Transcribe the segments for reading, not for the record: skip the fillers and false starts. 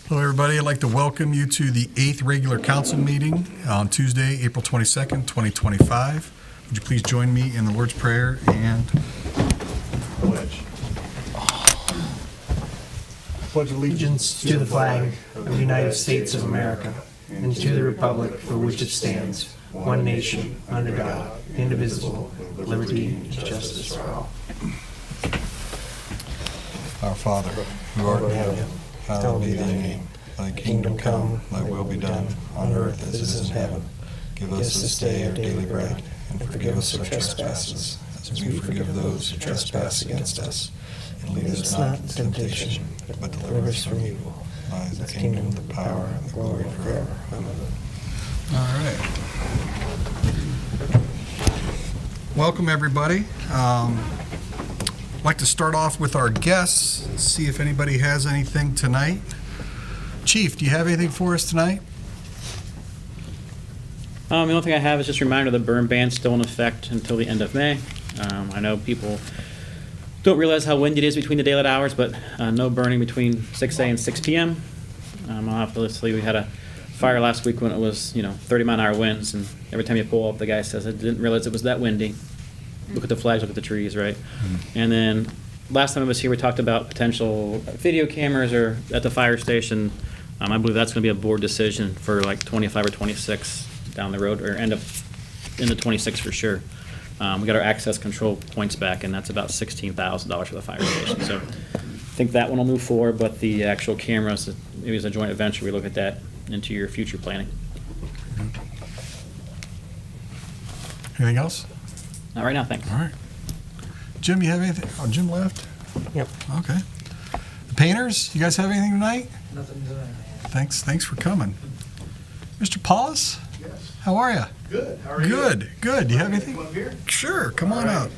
Hello, everybody. I'd like to welcome you to the 8th regular council meeting on Tuesday, April 22nd, 2025. Would you please join me in the Lord's Prayer and pledge? Pledge allegiance to the flag of the United States of America and to the republic for which it stands, one nation, under God, indivisible, with liberty and justice for all. Our Father, who art in heaven, hallowed be thy name. Thy kingdom come, thy will be done, on earth as it is in heaven. Give us this day our daily bread, and forgive us our trespasses, as we forgive those who trespass against us. And lead us not into temptation, but deliver us from evil. Thine is the kingdom, the power, and the glory forever. Amen. All right. Welcome, everybody. I'd like to start off with our guests, see if anybody has anything tonight. Chief, do you have anything for us tonight? The only thing I have is just a reminder the burn ban's still in effect until the end of May. I know people don't realize how windy it is between the daylight hours, but no burning between 6 a.m. and 6 p.m. Obviously, we had a fire last week when it was, 30-mile-an-hour winds, and every time you pull up, the guy says, I didn't realize it was that windy. Look at the flags, look at the trees, right? Mm-hmm. And then last time I was here, we talked about potential video cameras or at the fire station. I believe that's going to be a board decision for like 25 or 26 down the road, or end up in the 26 for sure. We got our access control points back, and that's about $16,000 for the fire station. So I think that one will move forward, but the actual cameras, maybe as a joint venture, we look at that into your future planning. Anything else? Not right now, thanks. All right. Jim, you have anything? Oh, Jim left? Yep. Okay. The painters, you guys have anything tonight? Nothing tonight. Thanks for coming. Mr. Paulus? Yes. How are you? Good. How are you? Good. Do you have anything? Come up here. Sure, come on out.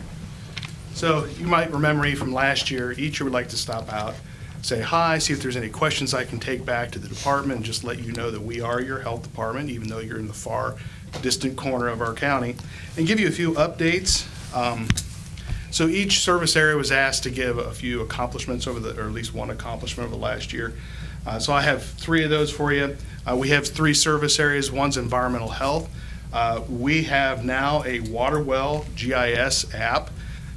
So you might remember me from last year. Each year we'd like to stop out, say hi, see if there's any questions I can take back to the department, and just let you know that we are your health department, even though you're in the far distant corner of our county, and give you a few updates. So each service area was asked to give a few accomplishments or at least one accomplishment over the last year. So I have 3 of those for you. We have 3 service areas. One's environmental health. We have now a water well GIS app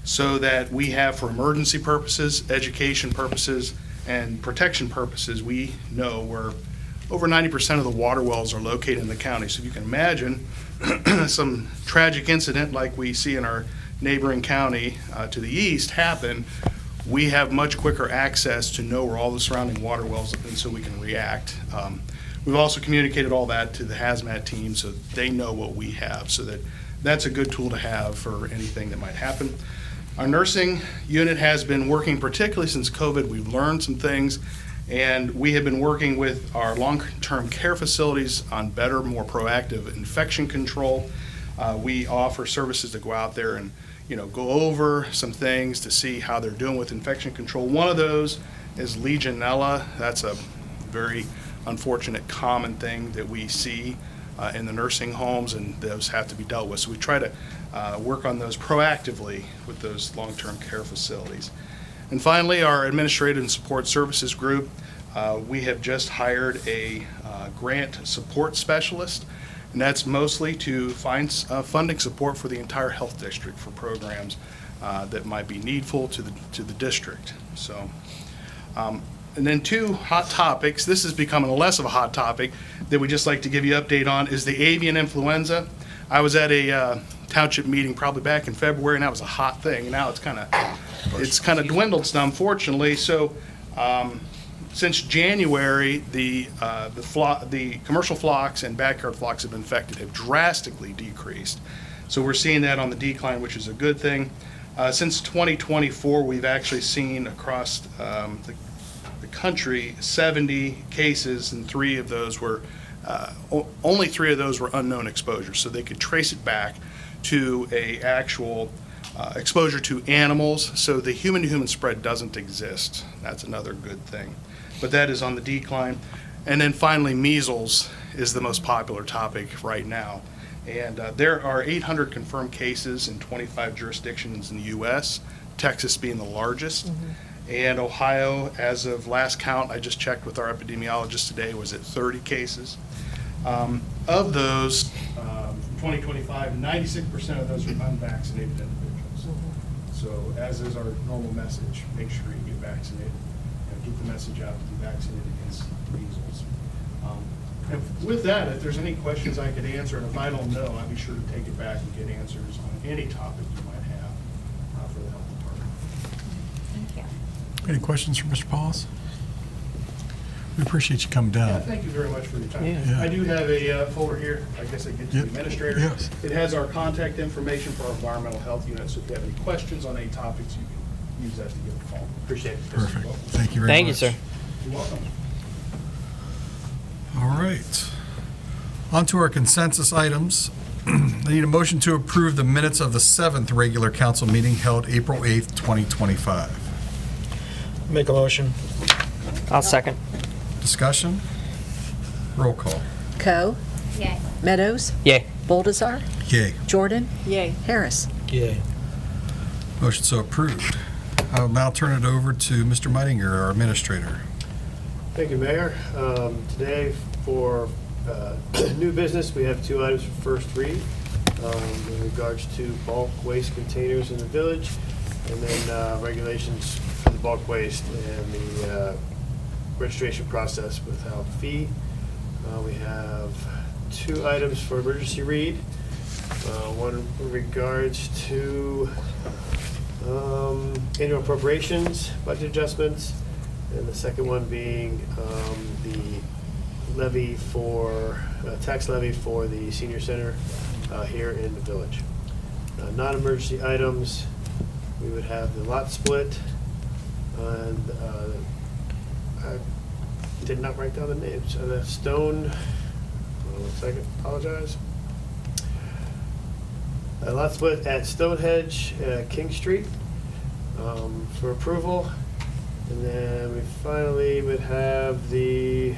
so that we have, for emergency purposes, education purposes, and protection purposes, we know where over 90% of the water wells are located in the county. So if you can imagine some tragic incident like we see in our neighboring county to the east happen, we have much quicker access to know where all the surrounding water wells are, and so we can react. We've also communicated all that to the hazmat team so they know what we have, so that's a good tool to have for anything that might happen. Our nursing unit has been working, particularly since COVID. We've learned some things, and we have been working with our long-term care facilities on better, more proactive infection control. We offer services to go out there and go over some things to see how they're doing with infection control. One of those is Legionella. That's a very unfortunate common thing that we see in the nursing homes, and those have to be dealt with. So we try to work on those proactively with those long-term care facilities. And finally, our administrative and support services group, we have just hired a grant support specialist, and that's mostly to find funding support for the entire health district for programs that might be needful to the district. So, and then 2 hot topics. This is becoming less of a hot topic that we just like to give you an update on is the avian influenza. I was at a township meeting probably back in February, and that was a hot thing. Now it's kind of dwindled some, unfortunately. So since January, the commercial flocks and backyard flocks have been infected have drastically decreased. So we're seeing that on the decline, which is a good thing. Since 2024, we've actually seen across the country 70 cases, and 3 of those were only 3 of those were unknown exposures, so they could trace it back to a actual exposure to animals. So the human-to-human spread doesn't exist. That's another good thing, but that is on the decline. And then finally, measles is the most popular topic right now, and there are 800 confirmed cases in 25 jurisdictions in the U.S., Texas being the largest. And Ohio, as of last count, I just checked with our epidemiologist today, was at 30 cases. Of those, 2025, 96% of those are unvaccinated individuals. So as is our normal message, make sure you get vaccinated. Get the message out to be vaccinated against measles. And with that, if there's any questions I could answer, and if I don't know, I'll be sure to take it back and get answers on any topic you might have for the health department. Thank you. Any questions for Mr. Paulus? We appreciate you coming Yeah, down. thank you very much for your time. Yeah. I do have a folder here. I guess I get to Yep. the administrator. Yes. It has our contact information for our environmental health unit, so if you have any questions on any topics, you can use that to give a call. Appreciate it. Perfect. Thank you very much. Thank you, sir. You're welcome. All right. On to our consensus items. I need a motion to approve the minutes of the 7th regular council meeting held April 8th, 2025. Make a motion. I'll second. Discussion? Roll call. Coe, Yay. Meadows, Yay. Boldazar, Yay. Jordan, Yay. Harris. Yay. Motion so approved. I'll now turn it over to Mr. Meidinger, our administrator. Thank you, Mayor. Today, for new business, we have 2 items for first read in regards to bulk waste containers in the village, and then regulations for the bulk waste and the registration process without fee. We have 2 items for emergency read. One in regards to annual appropriations, budget adjustments, and the second one being the levy for, tax levy for the senior center here in the village. Non-emergency items, we would have the lot split, and I did not write down the names. The Stone, hold on 1 second, apologize. A lot split at Stonehenge, King Street, for approval. And then we finally would have the,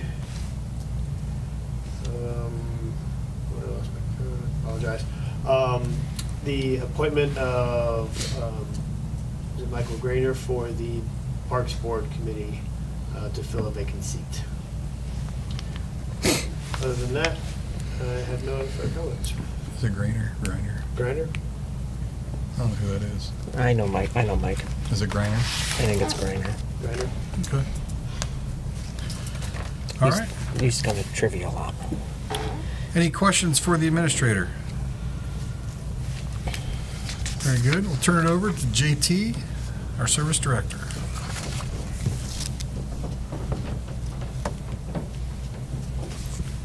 what else? Apologize. The appointment of is it Michael Grainer for the Parks Board Committee to fill a vacant seat. Other than that, I have no further comments. Is it Griner? Grainer? I don't know who that is. I know Mike. Is it Griner? I think it's Grainer. Grainer? Okay. All right. He's got a trivia lot. Any questions for the administrator? Very good. We'll turn it over to JT, our service director.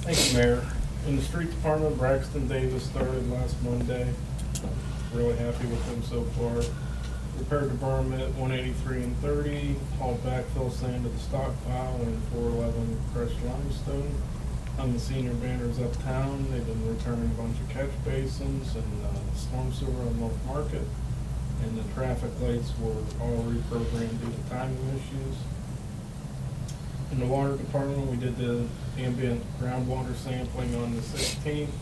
Thank you, Mayor. In the street department, Braxton Davis started last Monday. Really happy with him so far. Repaired the berm at 183 and 30, hauled backfill sand to the stockpile and 411 crushed limestone. Hung the senior banners uptown. They've been returning a bunch of catch basins and storm sewer on North Market. And the traffic lights were all reprogrammed due to timing issues. In the water department, we did the ambient groundwater sampling on the 16th.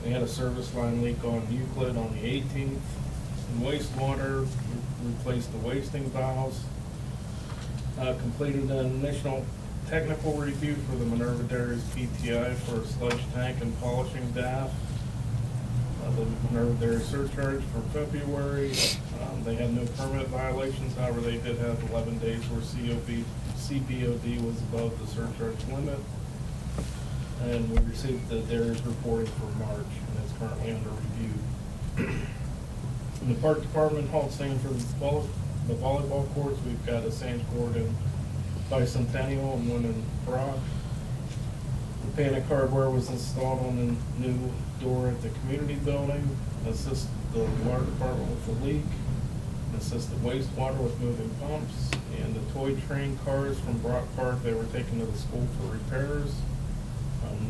They had a service line leak on Euclid on the 18th. In wastewater, we replaced the wasting valves. Completed an initial technical review for the Minerva Dairies PTI for a sludge tank and polishing DAF. The Minerva Dairy surcharge for February. They had no permit violations, however, they did have 11 days where CBOD was above the surcharge limit. And we received the dairies reporting for March, and it's currently under review. In the park department, hauled sand for the volleyball courts. We've got a sand court in Bicentennial and one in Brock. The Panic hardware was installed on the new door at the community building. Assisted the water department with the leak. Assisted wastewater with moving pumps. And the toy train cars from Brock Park, they were taken to the school for repairs.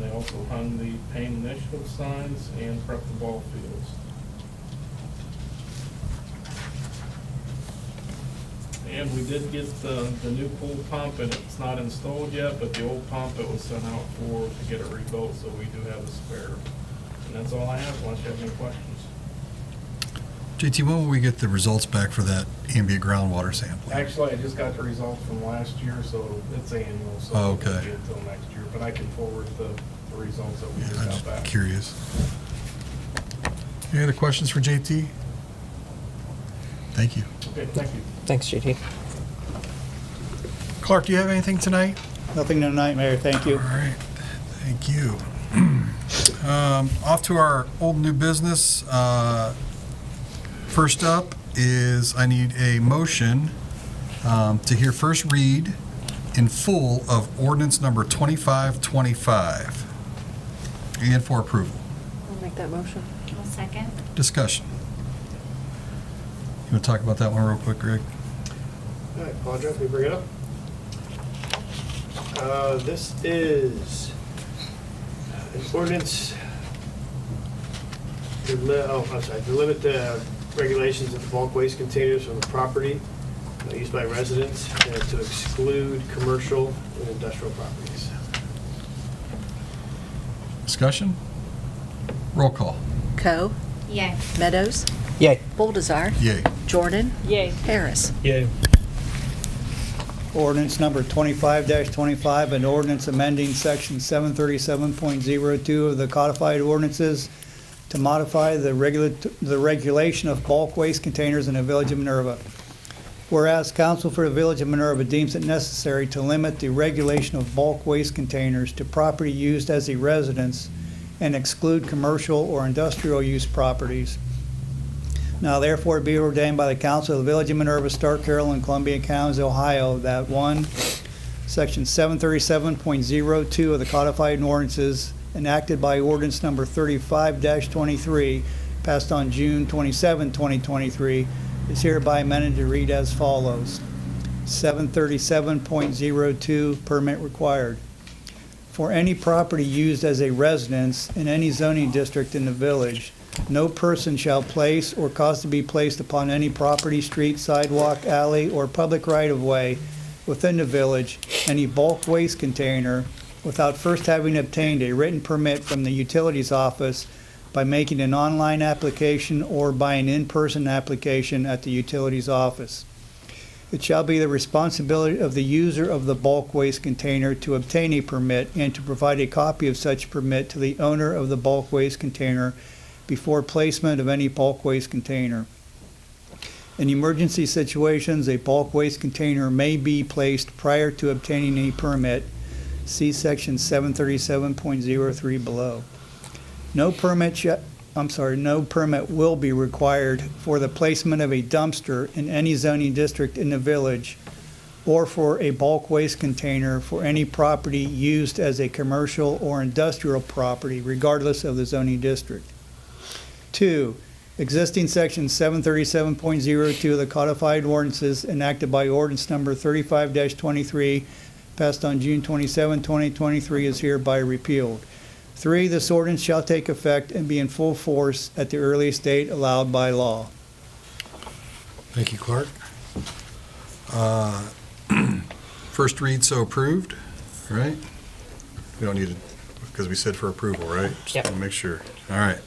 They also hung the Pain Initiative signs and prepped the ball fields. And we did get the new pool pump, and it's not installed yet, but the old pump, it was sent out to get it rebuilt, so we do have a spare. And that's all I have, unless you have any questions. JT, when will we get the results back for that ambient groundwater sampling? Actually, I just got the results from last year, so it's annual, so Oh, it won't okay. be until next year. But I can forward the results that we Yeah, just I'm got just back. curious. Any other questions for JT? Thank you. Okay, thank you. Thanks, JT. Clark, do you have anything tonight? Nothing tonight, Mayor, thank you. All right, thank you. Off to our old and new business. First up is I need a motion to hear first read in full of ordinance number 2525 and for approval. I'll make that motion. I'll second. Discussion. You want to talk about that one real quick, Greg? All right, Paul, let me bring it up. This is an ordinance to limit the regulations of the bulk waste containers from the property used by residents and to exclude commercial and industrial properties. Discussion? Roll call. Coe, Yay. Meadows, Yay. Boldazar, Yay. Jordan, Yay. Harris. Yay. Ordinance number 25-25, an ordinance amending section 737.02 of the codified ordinances to modify the regulation of bulk waste containers in the Village of Minerva. Whereas Council for the Village of Minerva deems it necessary to limit the regulation of bulk waste containers to property used as a residence and exclude commercial or industrial use properties. Now therefore be ordained by the Council of the Village of Minerva, Stark, Carroll, and Columbia Counties, Ohio, that 1, Section 737.02 of the codified ordinances enacted by ordinance number 35-23, passed on June 27, 2023, is hereby amended to read as follows. 737.02 permit required. For any property used as a residence in any zoning district in the village, no person shall place or cause to be placed upon any property, street, sidewalk, alley, or public right-of-way within the village any bulk waste container without first having obtained a written permit from the utilities office by making an online application or by an in-person application at the utilities office. It shall be the responsibility of the user of the bulk waste container to obtain a permit and to provide a copy of such permit to the owner of the bulk waste container before placement of any bulk waste container. In emergency situations, a bulk waste container may be placed prior to obtaining a permit. See section 737.03 below. No permit will be required for the placement of a dumpster in any zoning district in the village or for a bulk waste container for any property used as a commercial or industrial property, regardless of the zoning district. 2, existing section 737.02 of the codified ordinances enacted by ordinance number 35-23, passed on June 27, 2023, is hereby repealed. 3, this ordinance shall take effect and be in full force at the earliest date allowed by law. Thank you, Clark. First read, so approved, right? We don't need it, because we said for approval, right? Just Yep. want to make sure. All right.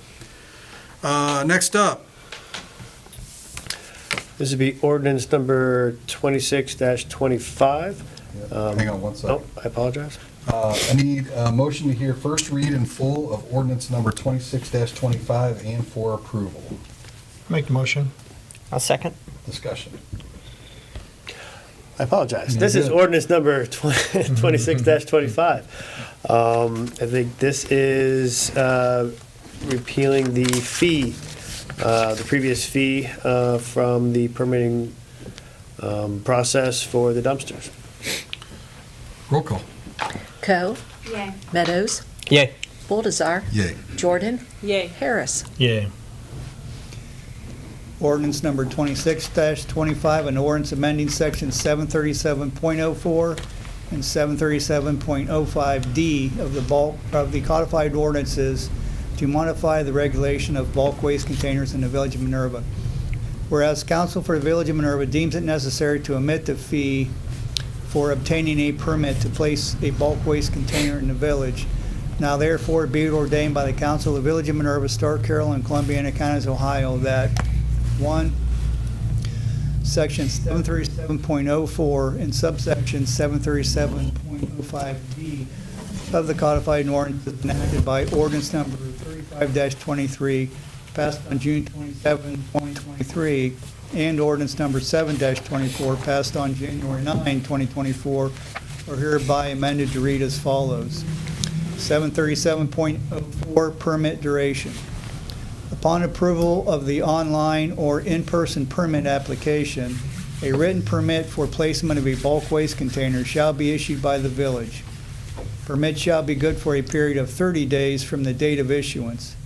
Next up, This would be ordinance number 26-25. hang on one second. Oh, I apologize. I need a motion to hear first read in full of ordinance number 26-25 and for approval. Make the motion. I'll second. Discussion. I apologize. Yeah, This is good. ordinance number 26-25. I think this is repealing the fee, the previous fee from the permitting process for the dumpsters. Roll call. Coe, Yay. Meadows, Yay. Boldazar, Yay. Jordan, Yay. Harris. Yay. Ordinance number 26-25, an ordinance amending section 737.04 and 737.05D of the codified ordinances to modify the regulation of bulk waste containers in the Village of Minerva. Whereas Council for the Village of Minerva deems it necessary to omit the fee for obtaining a permit to place a bulk waste container in the village, now therefore be it ordained by the Council of the Village of Minerva, Stark, Carroll, and Columbiana Counties, Ohio, that 1, Section 737.04 and subsection 737.05D of the codified ordinance enacted by ordinance number 35-23, passed on June 27, 2023, and ordinance number 7-24, passed on January 9, 2024, are hereby amended to read as follows. 737.04 permit duration. Upon approval of the online or in-person permit application, a written permit for placement of a bulk waste container shall be issued by the village. Permit shall be good for a period of 30 days from the date of issuance.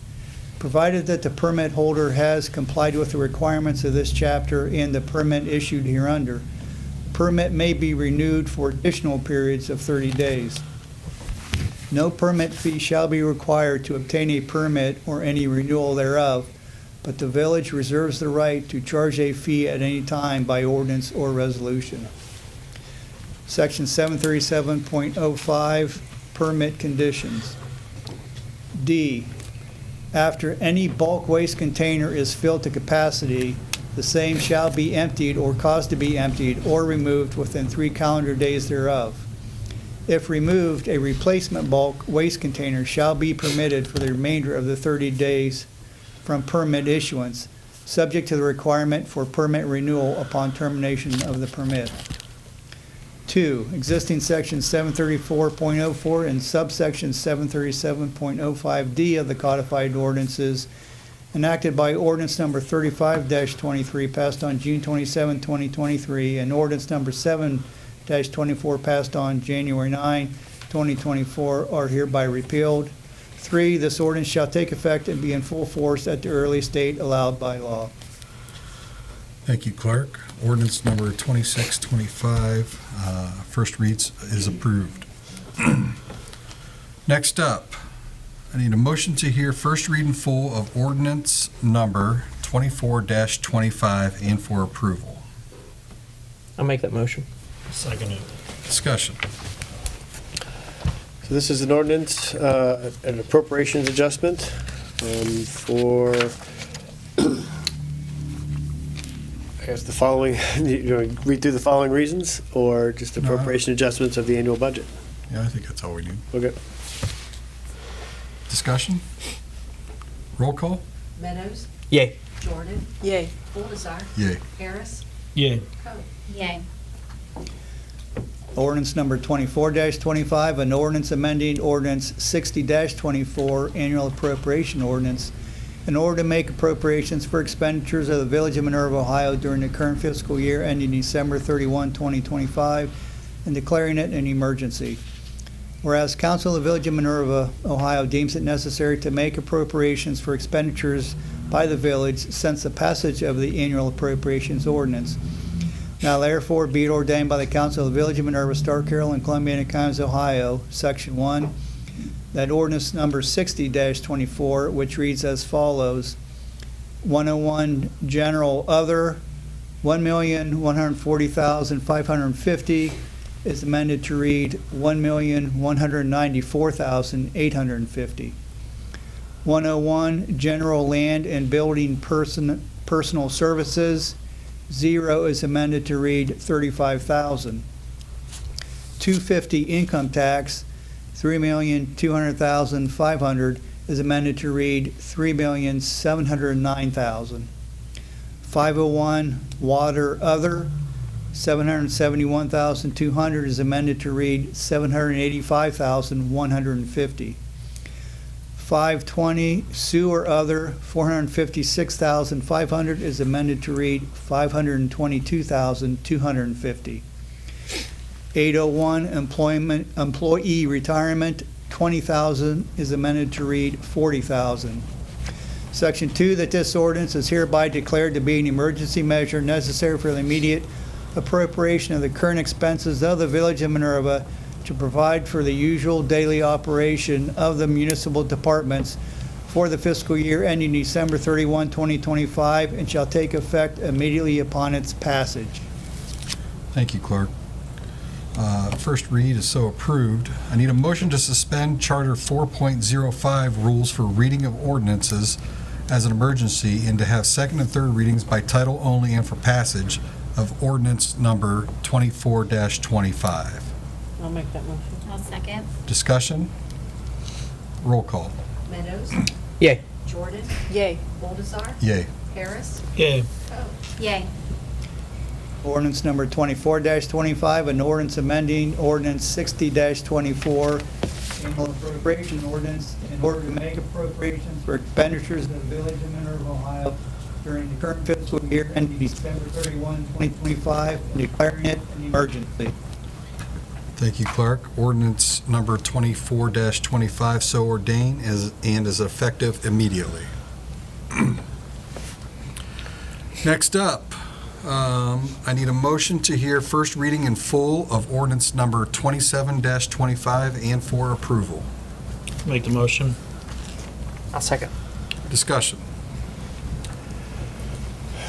Provided that the permit holder has complied with the requirements of this chapter and the permit issued hereunder, permit may be renewed for additional periods of 30 days. No permit fee shall be required to obtain a permit or any renewal thereof, but the village reserves the right to charge a fee at any time by ordinance or resolution. Section 737.05, permit conditions. D, after any bulk waste container is filled to capacity, the same shall be emptied or caused to be emptied or removed within 3 calendar days thereof. If removed, a replacement bulk waste container shall be permitted for the remainder of the 30 days from permit issuance, subject to the requirement for permit renewal upon termination of the permit. 2. Existing section 734.04 and subsection 737.05D of the codified ordinances enacted by ordinance number 35-23 passed on June 27, 2023, and ordinance number 7-24 passed on January 9, 2024 are hereby repealed. 3. This ordinance shall take effect and be in full force at the earliest date allowed by law. Thank you, Clerk. Ordinance number 2625, first reads, is approved. Next up, I need a motion to hear first read in full of ordinance number 24-25 and for approval. I'll make that motion. Seconded. Discussion. So this is an ordinance, an appropriations adjustment for, I guess, the following, read through the following reasons, or just appropriation adjustments of the annual budget? Yeah, I think that's all we need. Okay. Discussion? Roll call? Meadows. Yay. Jordan. Yay. Colasar. Yay. Harris. Yay. Coe. Yay. Ordinance number 24-25, an ordinance amending ordinance 60-24, annual appropriation ordinance, in order to make appropriations for expenditures of the Village of Minerva, Ohio during the current fiscal year ending December 31, 2025, and declaring it an emergency. Whereas Council of the Village of Minerva, Ohio deems it necessary to make appropriations for expenditures by the village since the passage of the annual appropriations ordinance. Now therefore be it ordained by the Council of the Village of Minerva, Stark, Carroll, and Columbiana Counties, Ohio, Section 1, that ordinance number 60-24, which reads as follows: 101 General Other, $1,140,550 is amended to read $1,194,850. 101 General Land and Building Personal Services, 0 is amended to read $35,000. 250 Income Tax, $3,200,500 is amended to read $3,709,000. 501 Water Other, $771,200 is amended to read $785,150. 520 Sewer Other, $456,500 is amended to read $522,250. 801 Employee Retirement, $20,000 is amended to read $40,000. Section 2, that this ordinance is hereby declared to be an emergency measure necessary for the immediate appropriation of the current expenses of the Village of Minerva to provide for the usual daily operation of the municipal departments for the fiscal year ending December 31, 2025, and shall take effect immediately upon its passage. Thank you, Clerk. First read is so approved. I need a motion to suspend Charter 4.05 rules for reading of ordinances as an emergency and to have second and third readings by title only and for passage of ordinance number 24-25. I'll make that motion. I'll second. Discussion? Roll call. Meadows. Yay. Jordan. Yay. Boldazar. Yay. Harris. Yay. Coe. Yay. Ordinance number 24-25, an ordinance amending ordinance 60-24, annual appropriation ordinance in order to make appropriations for expenditures of the Village of Minerva, Ohio during the current fiscal year ending December 31, 2025, and declaring it an emergency. Thank you, Clerk. Ordinance number 24-25, so ordained and is effective immediately. Next up, I need a motion to hear first reading in full of ordinance number 27-25 and for approval. Make the motion. I'll second. Discussion.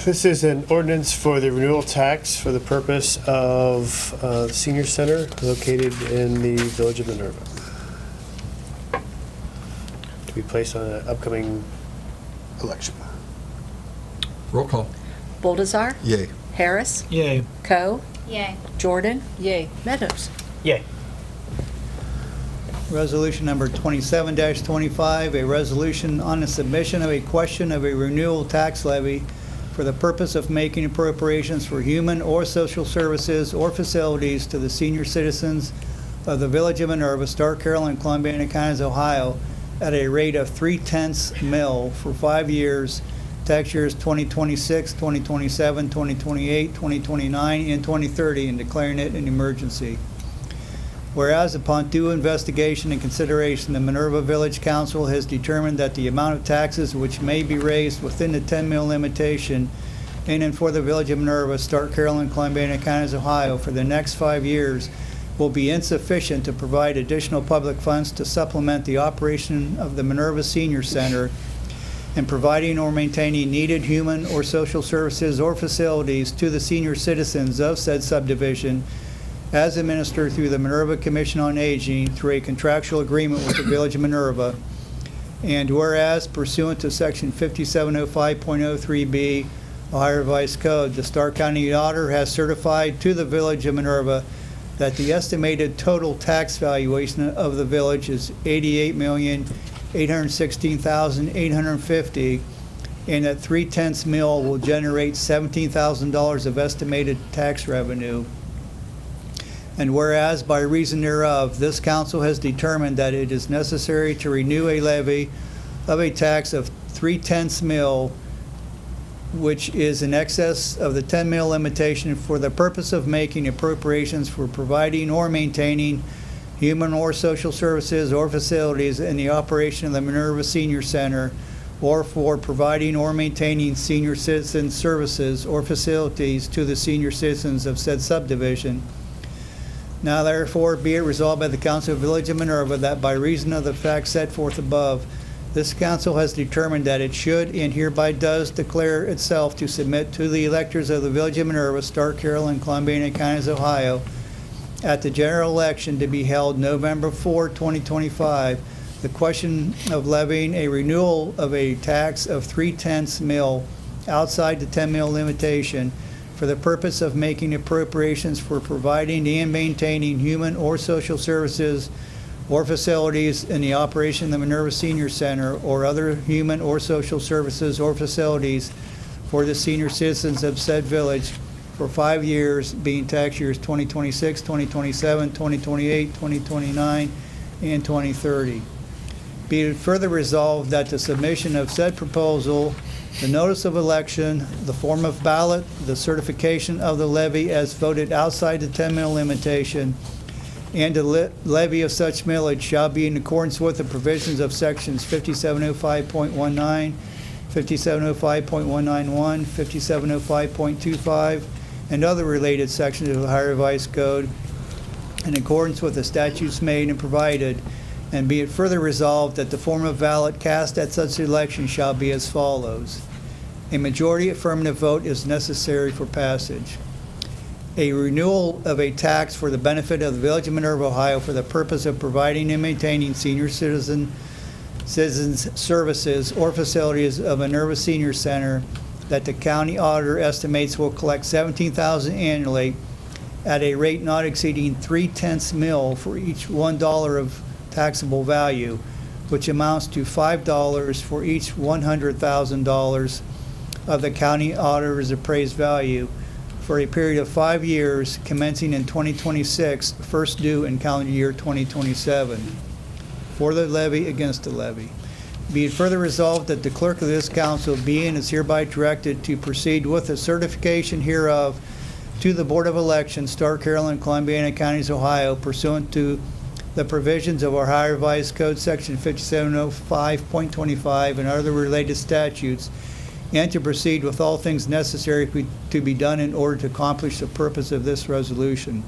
This is an ordinance for the renewal tax for the purpose of the senior center located in the Village of Minerva, to be placed on an upcoming election. Roll call. Boldazar. Yay. Harris. Yay. Coe. Yay. Jordan. Yay. Meadows. Yay. Resolution number 27-25, a resolution on the submission of a question of a renewal tax levy for the purpose of making appropriations for human or social services or facilities to the senior citizens of the Village of Minerva, Stark, Carroll, and Columbiana Counties, Ohio, at a rate of 3/10 mil for 5 years, tax years 2026, 2027, 2028, 2029, and 2030, and declaring it an emergency. Whereas upon due investigation and consideration, the Minerva Village Council has determined that the amount of taxes which may be raised within the 10 mil limitation in and for the Village of Minerva, Stark, Carroll, and Columbiana Counties, Ohio, for the next 5 years will be insufficient to provide additional public funds to supplement the operation of the Minerva Senior Center and providing or maintaining needed human or social services or facilities to the senior citizens of said subdivision as administered through the Minerva Commission on Aging through a contractual agreement with the Village of Minerva. And whereas pursuant to Section 5705.03B, Ohio Revised Code, the Stark County Auditor has certified to the Village of Minerva that the estimated total tax valuation of the village is $88,816,850, and that 3/10 mil will generate $17,000 of estimated tax revenue. And whereas by reason thereof, this council has determined that it is necessary to renew a levy of a tax of 3/10 mil, which is in excess of the 10 mil limitation for the purpose of making appropriations for providing or maintaining human or social services or facilities in the operation of the Minerva Senior Center, or for providing or maintaining senior citizen services or facilities to the senior citizens of said subdivision. Now therefore be it resolved by the Council of the Village of Minerva that by reason of the facts set forth above, this council has determined that it should and hereby does declare itself to submit to the electors of the Village of Minerva, Stark, Carroll, and Columbiana Counties, Ohio, at the general election to be held November 4, 2025, the question of levying a renewal of a tax of 3/10 mil outside the 10 mil limitation for the purpose of making appropriations for providing and maintaining human or social services or facilities in the operation of the Minerva Senior Center or other human or social services or facilities for the senior citizens of said village for 5 years, being tax years 2026, 2027, 2028, 2029, and 2030. Be it further resolved that the submission of said proposal, the notice of election, the form of ballot, the certification of the levy as voted outside the 10 mil limitation, and the levy of such millage shall be in accordance with the provisions of sections 5705.19, 5705.191, 5705.25, and other related sections of the Ohio Revised Code, in accordance with the statutes made and provided. And be it further resolved that the form of ballot cast at such election shall be as follows. A majority affirmative vote is necessary for passage. A renewal of a tax for the benefit of the Village of Minerva, Ohio, for the purpose of providing and maintaining senior citizen citizens services or facilities of Minerva Senior Center that the county auditor estimates will collect $17,000 annually at a rate not exceeding 3/10 mil for each $1 of taxable value, which amounts to $5 for each $100,000 of the county auditor's appraised value for a period of 5 years commencing in 2026, first due in calendar year 2027, for the levy against the levy. Be it further resolved that the clerk of this council be and is hereby directed to proceed with the certification hereof to the Board of Elections, Stark, Carroll, and Columbiana Counties, Ohio, pursuant to the provisions of Ohio Revised Code Section 5705.25 and other related statutes, and to proceed with all things necessary to be done in order to accomplish the purpose of this resolution.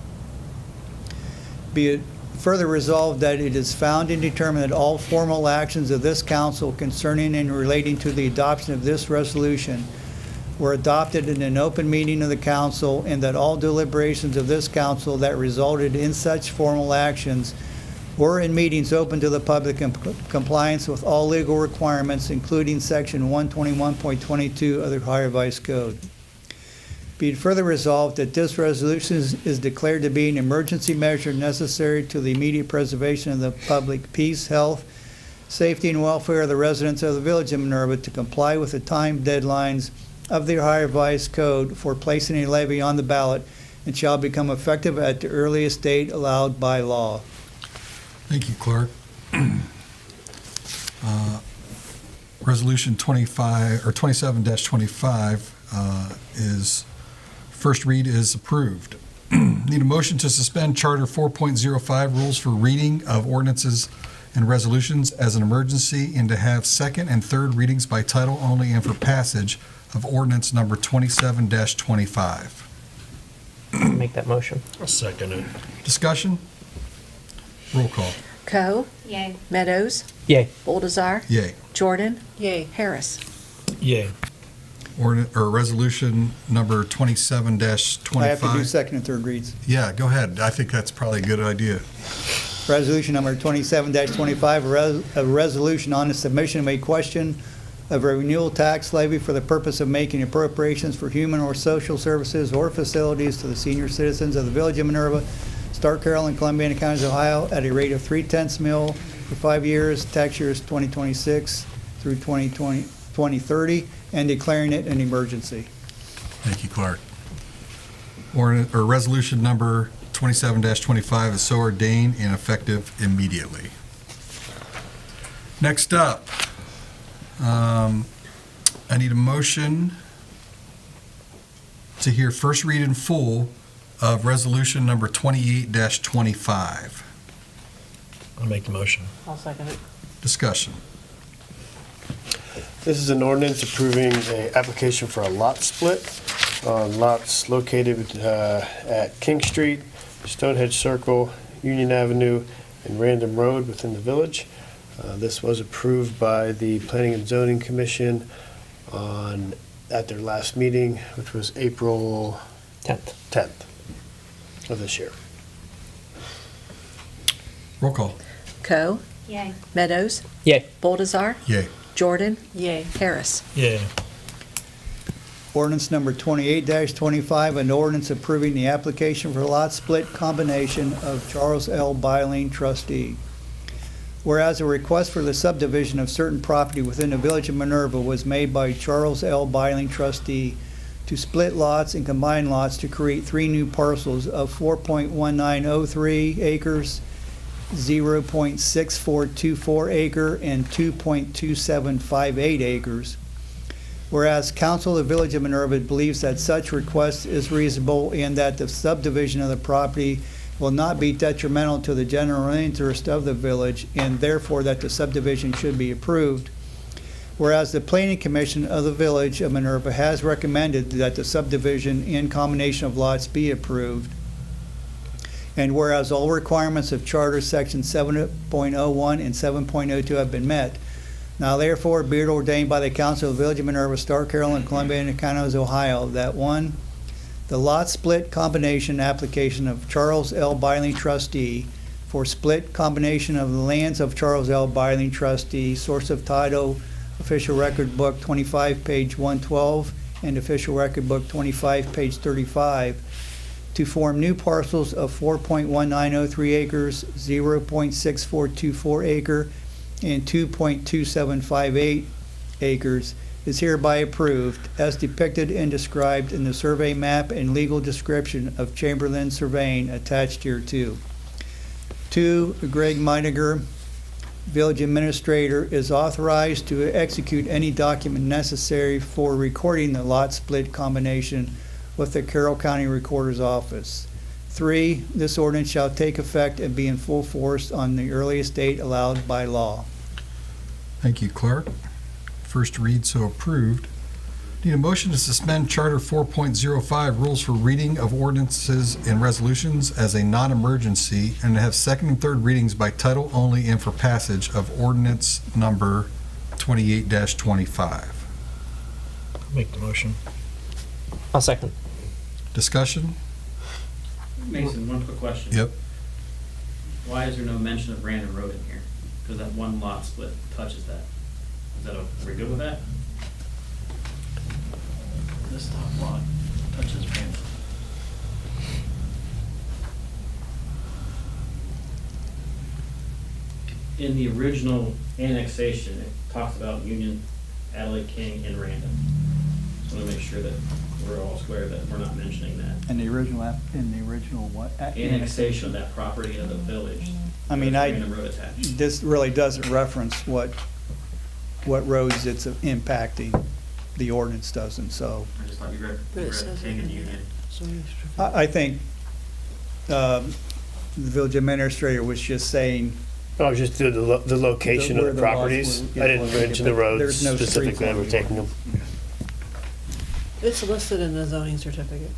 Be it further resolved that it is found and determined that all formal actions of this council concerning and relating to the adoption of this resolution were adopted in an open meeting of the council, and that all deliberations of this council that resulted in such formal actions were in meetings open to the public in compliance with all legal requirements, including Section 121.22 of the Ohio Revised Code. Be it further resolved that this resolution is declared to be an emergency measure necessary to the immediate preservation of the public peace, health, safety, and welfare of the residents of the Village of Minerva, to comply with the time deadlines of the Ohio Revised Code for placing a levy on the ballot, and shall become effective at the earliest date allowed by law. Thank you, Clerk. Resolution 27-25 is first read is approved. Need a motion to suspend Charter 4.05 rules for reading of ordinances and resolutions as an emergency, and to have second and third readings by title only, and for passage of ordinance number 27-25. Make that motion. I'll second it. Discussion? Roll call. Coe, Yay. Meadows, Yay. Boldazar, Yay. Jordan. Yay. Harris. Yay. Resolution number 27-25. I have to do second and third reads. Yeah, go ahead. I think that's probably a good idea. Resolution number 27-25, a resolution on the submission of a question of a renewal tax levy for the purpose of making appropriations for human or social services or facilities to the senior citizens of the Village of Minerva, Stark, Carroll, and Columbiana Counties, Ohio, at a rate of 3/10 mil for 5 years, tax years 2026 through 2030, and declaring it an emergency. Thank you, Clark. Resolution number 27-25 is so ordained and effective immediately. Next up, I need a motion to hear first read in full of resolution number 28-25. I'll make the motion. I'll second it. Discussion. This is an ordinance approving an application for a lot split on lots located at King Street, Stonehenge Circle, Union Avenue, and Random Road within the village. This was approved by the Planning and Zoning Commission at their last meeting, which was April 10th of this year. Roll call. Coe, Yay. Meadows, Yay. Boldazar, Yay. Jordan. Yay. Harris. Yay. Ordinance number 28-25, an ordinance approving the application for lot split combination of Charles L. Byling, trustee. Whereas a request for the subdivision of certain property within the Village of Minerva was made by Charles L. Byling, trustee, to split lots and combine lots to create 3 new parcels of 4.1903 acres, 0.6424 acre, and 2.2758 acres. Whereas Council of the Village of Minerva believes that such request is reasonable and that the subdivision of the property will not be detrimental to the general interest of the village, and therefore that the subdivision should be approved. Whereas the Planning Commission of the Village of Minerva has recommended that the subdivision and combination of lots be approved. And whereas all requirements of Charter Section 7.01 and 7.02 have been met, now therefore be it ordained by the Council of the Village of Minerva, Stark, Carroll, and Columbiana Counties, Ohio, that 1, the lot split combination application of Charles L. Byling, trustee, for split combination of the lands of Charles L. Byling, trustee, source of title, official record book 25, page 112, and official record book 25, page 35, to form new parcels of 4.1903 acres, 0.6424 acre, and 2.2758 acres is hereby approved as depicted and described in the survey map and legal description of Chamberlain Surveying attached here too. 2, Greg Meiniger, Village Administrator, is authorized to execute any document necessary for recording the lot split combination with the Carroll County Recorder's Office. 3, this ordinance shall take effect and be in full force on the earliest date allowed by law. Thank you, Clerk. First read, so approved. Need a motion to suspend Charter 4.05 rules for reading of ordinances and resolutions as a non-emergency and to have second and third readings by title only and for passage of ordinance number 28-25. I'll make the motion. I'll second. Discussion? Mason, one quick question. Yep. Why is there no mention of Brandon Road in here? Because that one lot split touches that. Are we good with that? This top lot touches Brandon. In the original annexation, it talks about Union, Adelaide King, and Random. So I want to make sure that we're all square that we're not mentioning that. In the original what? Annexation of that property into the village. I mean, Brandon Road attached. this really doesn't reference what roads it's impacting. The ordinance doesn't, so. I just thought you read King and Union. I think the village administrator was just saying. Oh, just the location Where of the the lots properties? were, I didn't mention the but roads there's no streets specifically that on we're it. taking them. It's listed in the zoning certificate.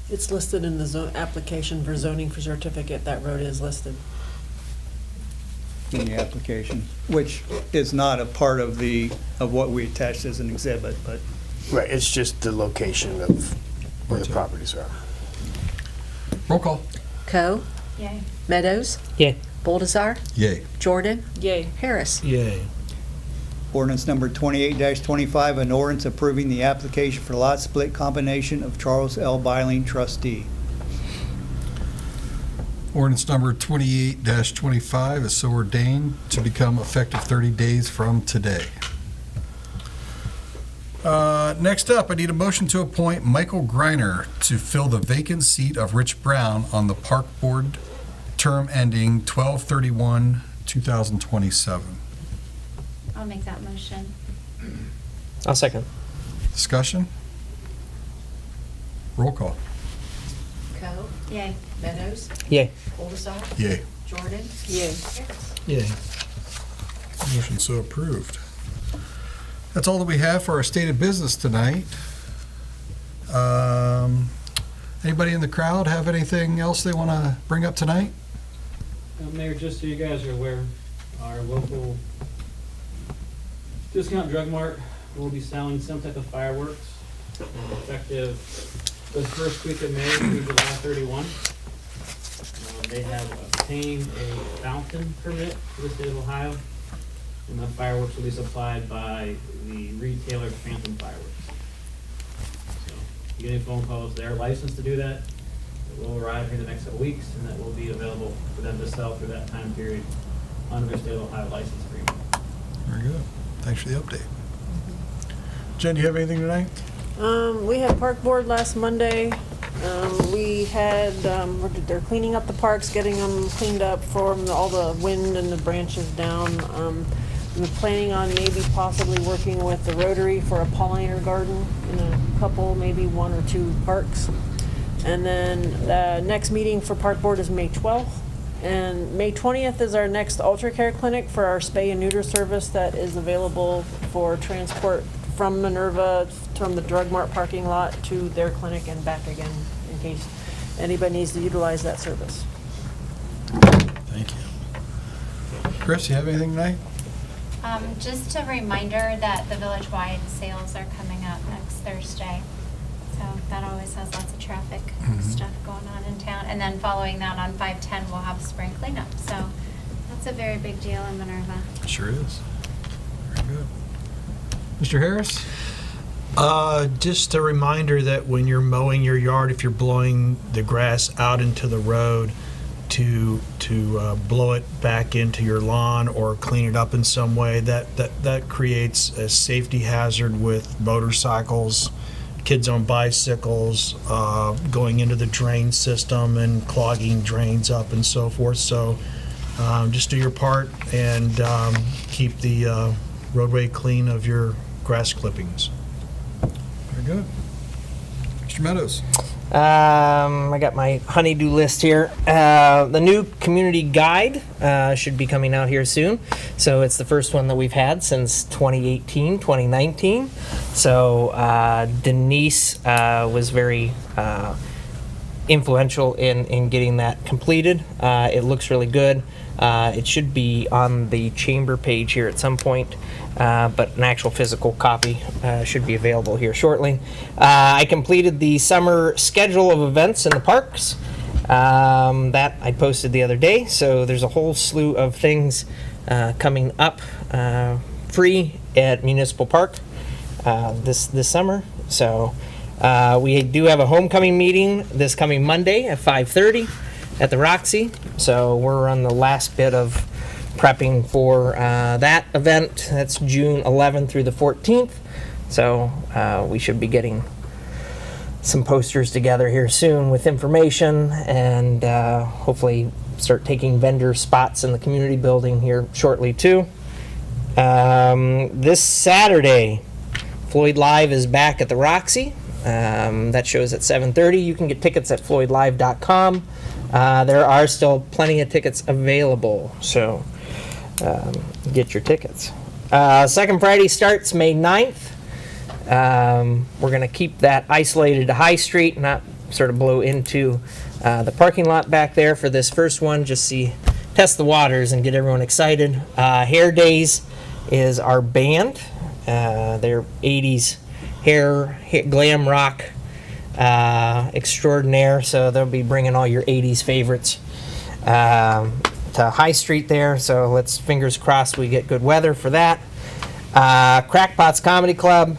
It's listed in the application for zoning for certificate, that road is listed. In the application, which is not a part of what we attached as an exhibit, but. Right, it's just the location of where the properties are. Roll call. Coe, Yay. Meadows, Yay. Boldazar, Yay. Jordan. Yay. Harris. Yay. Ordinance number 28-25, an ordinance approving the application for lot split combination of Charles L. Byling, trustee. Ordinance number 28-25 is so ordained to become effective 30 days from today. Next up, I need a motion to appoint Michael Greiner to fill the vacant seat of Rich Brown on the Park Board, term ending 12/31/2027. I'll make that motion. I'll second. Discussion? Roll call. Coe, Yay. Meadows, Yay. Boldazar, Yay. Jordan. Yay. Harris. Yay. Motion so approved. That's all that we have for our stated business tonight. Anybody in the crowd have anything else they want to bring up tonight? Mayor, just so you guys are aware, our local discount drug mart will be selling some type of fireworks effective the first week of May through July 31. They have obtained a fountain permit for the state of Ohio, and the fireworks will be supplied by the retailer Phantom Fireworks. So, if you get any phone calls, they're licensed to do that. It will arrive here in the next couple weeks, and that will be available for them to sell through that time period under their state of Ohio license agreement. Very good. Thanks for the update. Jen, do you have anything tonight? We had park board last Monday. We had, they're cleaning up the parks, getting them cleaned up from all the wind and the branches down. We were planning on maybe possibly working with the Rotary for a pollinator garden in a couple, maybe 1 or 2 parks. And then the next meeting for park board is May 12th. And May 20th is our next Ultra Care clinic for our spay and neuter service that is available for transport from Minerva, from the Drug Mart parking lot to their clinic and back again, in case anybody needs to utilize that service. Thank you. Chris, you have anything tonight? Just a reminder that the village-wide sales are coming up next Thursday. So that always has lots of traffic Mhm. stuff going on in town. And then following that on 510, we'll have spring cleanup. So that's a very big deal in Minerva. Sure is. Very good. Mr. Harris? Just a reminder that when you're mowing your yard, if you're blowing the grass out into the road, to blow it back into your lawn or clean it up in some way, that creates a safety hazard with motorcycles, kids on bicycles, going into the drain system and clogging drains up and so forth. So just do your part and keep the roadway clean of your grass clippings. Very good. Mr. Meadows? I got my honeydew list here. The new community guide should be coming out here soon. So it's the first one that we've had since 2018, 2019. So Denise was very influential in getting that completed. It looks really good. It should be on the chamber page here at some point, but an actual physical copy should be available here shortly. I completed the summer schedule of events in the parks. That I posted the other day, so there's a whole slew of things coming up free at Municipal Park this summer. So we do have a homecoming meeting this coming Monday at 5:30 at the Roxy. So we're on the last bit of prepping for that event. That's June 11th through the 14th. So we should be getting some posters together here soon with information, and hopefully start taking vendor spots in the community building here shortly too. This Saturday, Floyd Live is back at the Roxy. That shows at 7:30. You can get tickets at floydlive.com. There are still plenty of tickets available, so get your tickets. Second Friday starts May 9th. We're going to keep that isolated to High Street, not sort of blow into the parking lot back there for this first one. Just test the waters and get everyone excited. Hair Days is our band. They're 80s hair glam rock extraordinaire, so they'll be bringing all your 80s favorites to High Street there, so let's fingers crossed we get good weather for that. Crackpots Comedy Club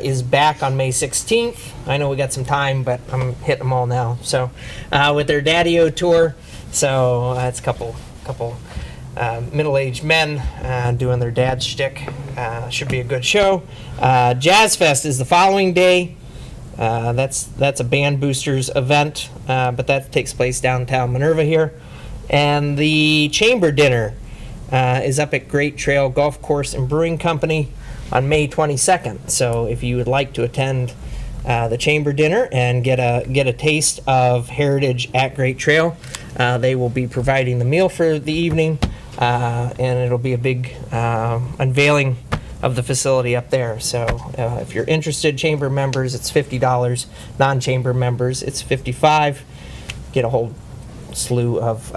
is back on May 16th. I know we got some time, but I'm hitting them all now. So with their Daddy-O tour, so it's a couple middle-aged men doing their dad shtick. Should be a good show. Jazz Fest is the following day. That's a Band Boosters event, but that takes place downtown Minerva here. And the Chamber Dinner is up at Great Trail Golf Course and Brewing Company on May 22nd. So if you would like to attend the Chamber Dinner and get a taste of heritage at Great Trail, they will be providing the meal for the evening, and it'll be a big unveiling of the facility up there. So if you're interested, chamber members, it's $50. Non-chamber members, it's $55. Get a whole slew of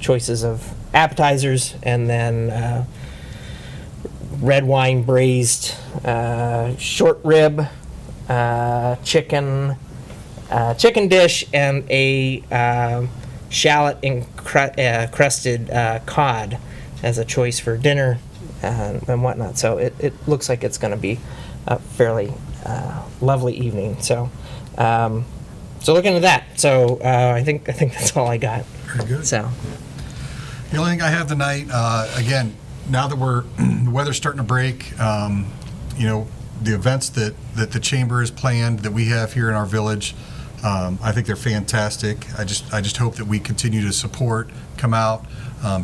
choices of appetizers, and then red wine braised short rib, chicken dish, and a shallot crusted cod as a choice for dinner and whatnot. So it looks like it's going to be a fairly lovely evening. So look into that. So I think that's all I got. Very good. So The only thing I have tonight, again, now that the weather's starting to break, the events that the chamber has planned that we have here in our village, I think they're fantastic. I just hope that we continue to support, come out,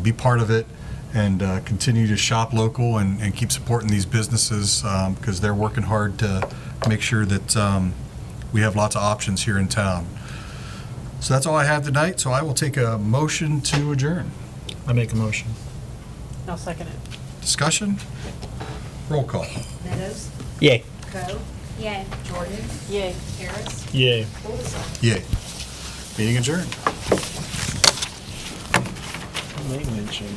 be part of it, and continue to shop local and keep supporting these businesses because they're working hard to make sure that we have lots of options here in town. So that's all I have tonight. So I will take a motion to adjourn. I make a motion. I'll second it. Discussion? Roll call. Meadows, yay. Coe, Yay. Jordan, Yay. Harris, Yay. Coulson. Yay. Meeting adjourned. I may mention